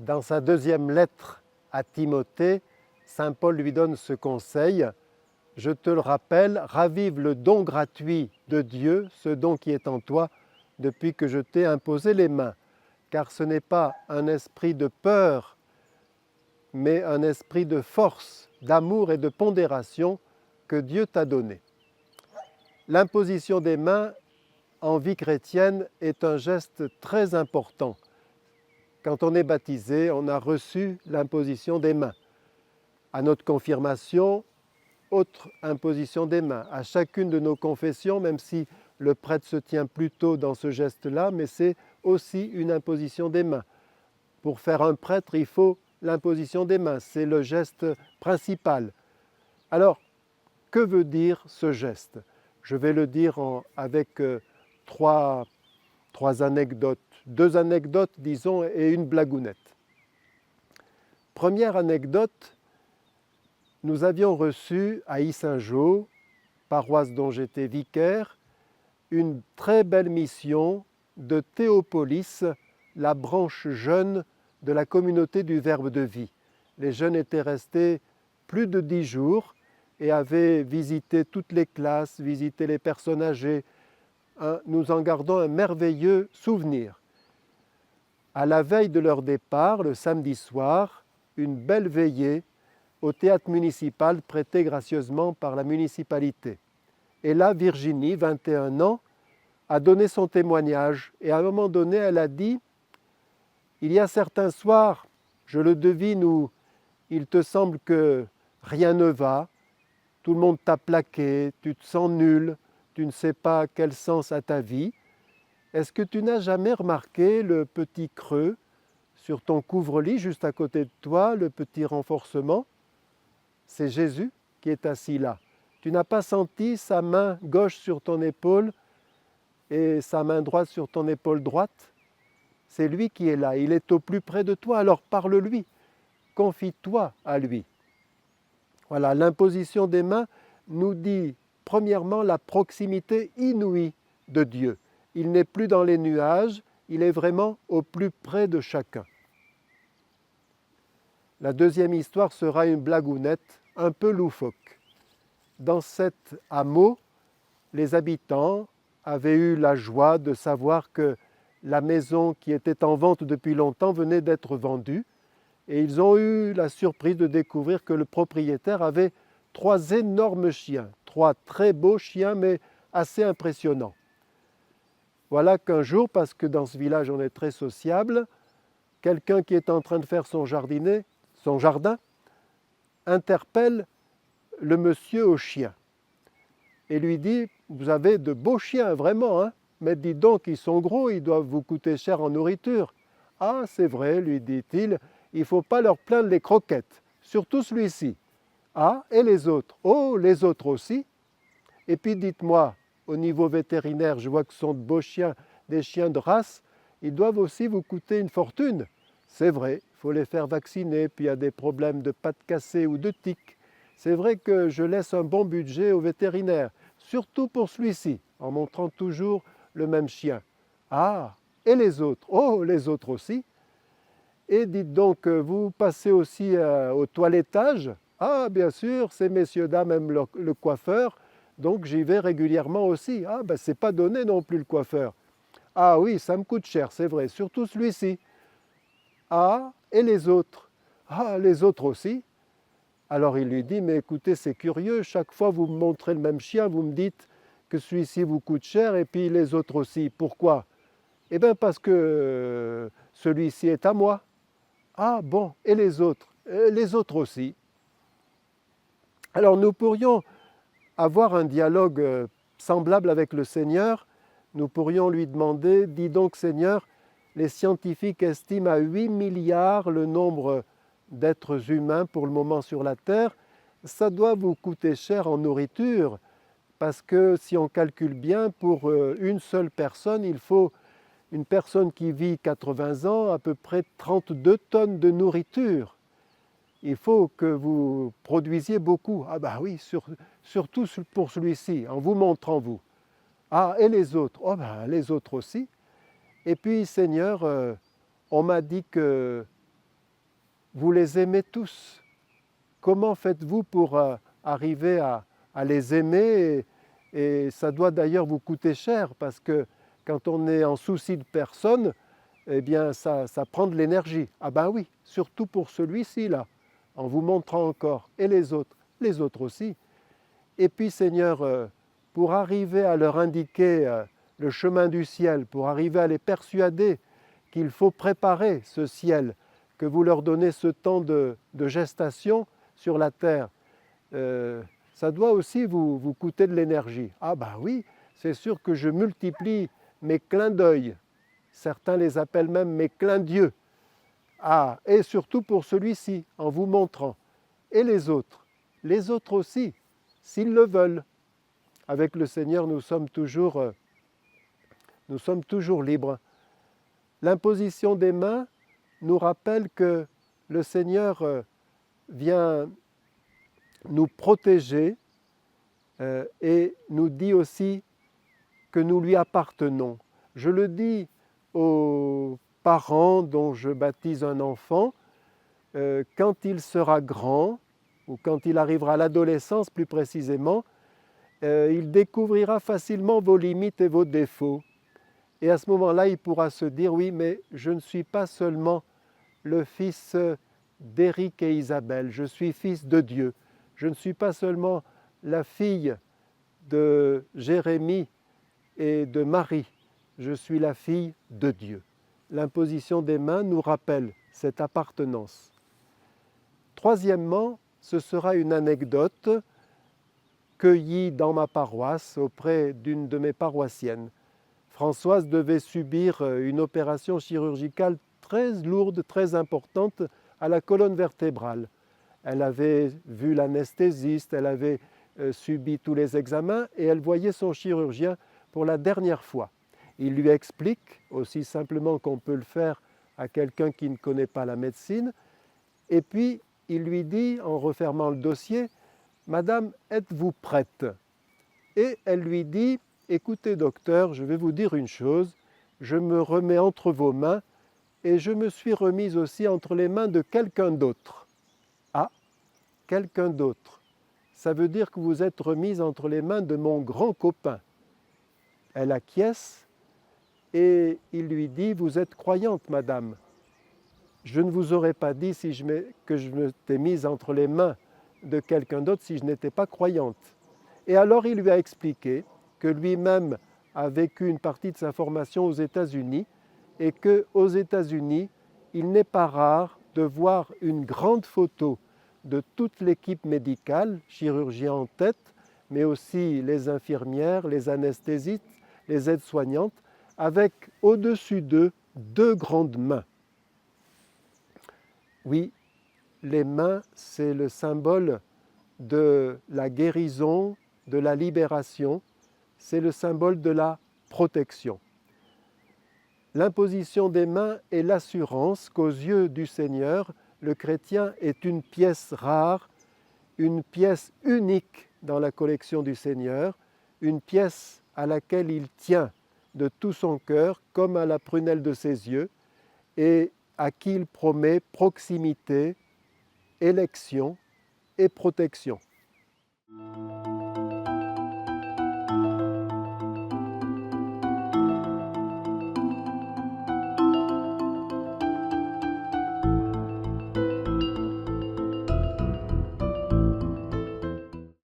Dans sa deuxième lettre à Timothée, saint Paul lui donne ce conseil. Je te le rappelle, ravive le don gratuit de Dieu, ce don qui est en toi depuis que je t'ai imposé les mains. Car ce n'est pas un esprit de peur, mais un esprit de force, d'amour et de pondération que Dieu t'a donné. L'imposition des mains en vie chrétienne est un geste très important. Quand on est baptisé, on a reçu l'imposition des mains. À notre confirmation, autre imposition des mains. À chacune de nos confessions, même si le prêtre se tient plutôt dans ce geste-là, mais c'est aussi une imposition des mains. Pour faire un prêtre, il faut l'imposition des mains, c'est le geste principal. Alors, que veut dire ce geste? Je vais le dire avec trois anecdotes, deux anecdotes disons et une blagounette. Première anecdote, nous avions reçu à Yssingeaux, paroisse dont j'étais vicaire, une très belle mission de Théopolis, la branche jeune de la communauté du Verbe de vie. Les jeunes étaient restés plus de 10 jours et avaient visité toutes les classes, visité les personnes âgées. Nous en gardons un merveilleux souvenir. À la veille de leur départ, le samedi soir, une belle veillée au théâtre municipal prêté gracieusement par la municipalité. Et là, Virginie, 21 ans, a donné son témoignage. Et à un moment donné, elle a dit « Il y a certains soirs, je le devine, où il te semble que rien ne va, tout le monde t'a plaqué, tu te sens nul, tu ne sais pas quel sens a ta vie. Est-ce que tu n'as jamais remarqué le petit creux sur ton couvre-lit, juste à côté de toi, le petit renforcement? C'est Jésus qui est assis là. Tu n'as pas senti sa main gauche sur ton épaule et sa main droite sur ton épaule droite? C'est lui qui est là, il est au plus près de toi, alors parle-lui, confie-toi à lui. » Voilà, l'imposition des mains nous dit premièrement la proximité inouïe de Dieu. Il n'est plus dans les nuages, il est vraiment au plus près de chacun. La deuxième histoire sera une blagounette un peu loufoque. Dans cet hameau, les habitants avaient eu la joie de savoir que la maison qui était en vente depuis longtemps venait d'être vendue et ils ont eu la surprise de découvrir que le propriétaire avait 3 énormes chiens, 3 très beaux chiens mais assez impressionnants. Voilà qu'un jour, parce que dans ce village on est très sociable, quelqu'un qui est en train de faire son jardin, interpelle le monsieur au chien et lui dit « Vous avez de beaux chiens, vraiment, hein, mais dites donc, ils sont gros, ils doivent vous coûter cher en nourriture. »« Ah, c'est vrai, lui dit-il, il ne faut pas leur plaindre les croquettes, surtout celui-ci. »« Ah, et les autres? »« Oh, les autres aussi. » »« Et puis dites-moi, au niveau vétérinaire, je vois que ce sont de beaux chiens, des chiens de race, ils doivent aussi vous coûter une fortune. » C'est vrai, il faut les faire vacciner, puis il y a des problèmes de pattes cassées ou de tiques. C'est vrai que je laisse un bon budget au vétérinaire, surtout pour celui-ci, en montrant toujours le même chien. « Ah, et les autres? »« Oh, les autres aussi. » « Et dites donc, vous passez aussi au toilettage? »« Ah, bien sûr, ces messieurs-dames aiment le coiffeur, donc j'y vais régulièrement aussi. »« Ah, ben c'est pas donné non plus le coiffeur. »« Ah oui, ça me coûte cher, c'est vrai, surtout celui-ci. »« Ah, et les autres? »« Ah, les autres aussi. » Alors il lui dit « Mais écoutez, c'est curieux, chaque fois vous me montrez le même chien, vous me dites que celui-ci vous coûte cher et puis les autres aussi. Pourquoi? » « Eh bien parce que celui-ci est à moi. »« Ah bon, et les autres? » ?»« Les autres aussi. » Alors nous pourrions avoir un dialogue semblable avec le Seigneur. Nous pourrions lui demander « Dis donc Seigneur, les scientifiques estiment à 8 milliards le nombre d'êtres humains pour le moment sur la Terre. Ça doit vous coûter cher en nourriture parce que si on calcule bien, pour une seule personne, il faut une personne qui vit 80 ans, à peu près 32 tonnes de nourriture. Il faut que vous produisiez beaucoup. Ah ben oui, surtout pour celui-ci, en vous montrant vous. Ah, et les autres? Oh les autres aussi. Et puis, Seigneur, on m'a dit que vous les aimez tous. Comment faites-vous pour arriver à les aimer et ça doit d'ailleurs vous coûter cher parce que quand on est en souci de personne, eh bien ça prend de l'énergie. Ah ben oui, surtout pour celui-ci là, en vous montrant encore. Et les autres aussi. Et puis Seigneur, pour arriver à leur indiquer le chemin du ciel, pour arriver à les persuader qu'il faut préparer ce ciel, que vous leur donnez ce temps de gestation sur la terre, ça doit aussi vous coûter de l'énergie. Ah ben oui, c'est sûr que je multiplie mes clins d'œil. Certains les appellent même mes clins d'yeux. Ah, et surtout pour celui-ci, en vous montrant. Et les autres aussi, s'ils le veulent. Avec le Seigneur, nous sommes toujours libres. L'imposition des mains nous rappelle que le Seigneur vient nous protéger et nous dit aussi que nous lui appartenons. Je le dis aux parents dont je baptise un enfant, quand il sera grand, ou quand il arrivera à l'adolescence plus précisément, il découvrira facilement vos limites et vos défauts. Et à ce moment-là, il pourra se dire, oui, mais je ne suis pas seulement le fils d'Éric et Isabelle, je suis fils de Dieu. Je ne suis pas seulement la fille de Jérémie et de Marie, je suis la fille de Dieu. L'imposition des mains nous rappelle cette appartenance. Troisièmement, ce sera une anecdote cueillie dans ma paroisse auprès d'une de mes paroissiennes. Françoise devait subir une opération chirurgicale très lourde, très importante à la colonne vertébrale. Elle avait vu l'anesthésiste, elle avait subi tous les examens et elle voyait son chirurgien pour la dernière fois. Il lui explique, aussi simplement qu'on peut le faire à quelqu'un qui ne connaît pas la médecine, et puis il lui dit, en refermant le dossier, « Madame, êtes-vous prête ?» Et elle lui dit, « Écoutez docteur, je vais vous dire une chose, je me remets entre vos mains et je me suis remise aussi entre les mains de quelqu'un d'autre. » Ah, quelqu'un d'autre. Ça veut dire que vous êtes remise entre les mains de mon grand copain. Elle acquiesce et il lui dit, « Vous êtes croyante, madame. Je ne vous aurais pas dit que je m'étais mise entre les mains de quelqu'un d'autre si je n'étais pas croyante. » Et alors il lui a expliqué que lui-même a vécu une partie de sa formation aux États-Unis et qu'aux États-Unis, il n'est pas rare de voir une grande photo de toute l'équipe médicale, chirurgiens en tête, mais aussi les infirmières, les anesthésistes, les aides-soignantes, avec au-dessus d'eux 2 grandes mains. Oui, les mains, c'est le symbole de la guérison, de la libération, c'est le symbole de la protection. L'imposition des mains est l'assurance qu'aux yeux du Seigneur, le chrétien est une pièce rare, une pièce unique dans la collection du Seigneur, une pièce à laquelle il tient de tout son cœur, comme à la prunelle de ses yeux, et à qui il promet proximité, élection et protection.